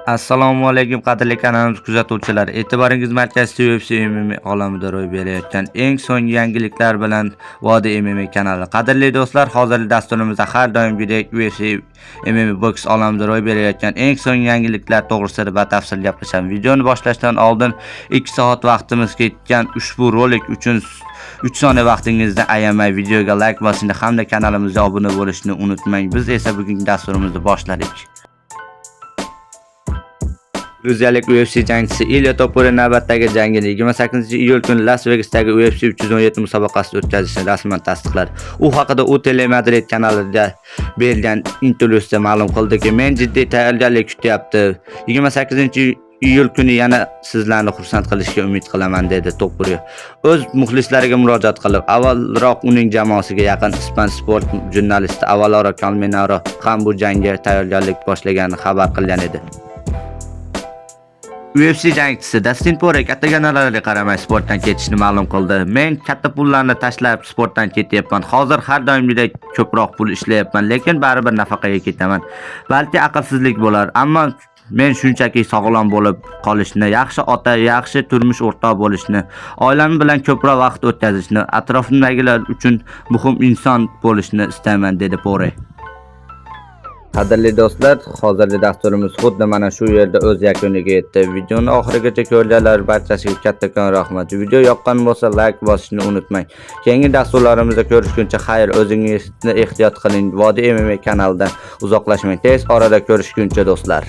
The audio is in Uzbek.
Assalomu alaykum qadrli kanalimiz kuzatuvchilari. E'tiboringiz markazida UFC MMA olamida ro'y berayotgan eng so'nggi yangiliklar bilan Vodi MMA kanali. Qadrli do'stlar, hozirgi dasturimizda har doimgidek UFC MMA boks olamida ro'y berayotgan eng so'nggi yangiliklar to'g'risida batafsil gaplashamiz. Videoni boshlashdan oldin 2 soat vaqtimiz ketgan ushbu rolik uchun 3 soniya vaqtingizni ayamay videoga like bosishni hamda kanalimizga obuna bo'lishni unutmang. Biz esa bugungi dasturimizni boshladik. Gruziyalik UFC jangchisi Ilya Topuria navbatdagi jangini 28-iyul kuni Las Vegasdagi UFC 317 musobaqasida o'tkazishini rasman tasdiqladi. U haqida u Telemadrid kanalida berilgan intervyusida ma'lum qildiki, "Men jiddiy tayyorgarlik kutyapti. 28-iyul kuni yana sizlarni xursand qilishga umid qilaman", dedi Topuria. O'z muxlislariga murojaat qilib, avvalroq uning jamoasiga yaqin ispan sport jurnalisti Alvaro Colmenero ham bu jangga tayyorgarlik boshlaganini xabar qilgan edi. UFC jangchisi Dustin Poirier katta gonorarga qaramay sportdan ketishni ma'lum qildi. "Men katta pullarni tashlab sportdan ketyapman. Hozir har doimgidek ko'proq pul ishlayapman, lekin baribir nafaqaga ketaman. Balki aqlsizlik bo'lar, ammo men shunchaki sog'lom bo'lib qolishni, yaxshi ota, yaxshi turmush o'rtoq bo'lishni, oilam bilan ko'proq vaqt o'tkazishni, atrofimdagilar uchun muhim inson bo'lishni istayman", dedi Poirier. Qadrli do'stlar, hozirgi dasturimiz xuddi mana shu yerda o'z yakuniga yetdi. Videoni oxirigacha ko'rganlar barchasiga kattakon rahmat. Video yoqqan bo'lsa like bosishni unutmang. Keyingi dasturlarimizda ko'rishguncha xayr, o'zingizni ehtiyot qiling. Vodi MMA kanalidan uzoqlashmang. Tez orada ko'rishguncha do'stlar.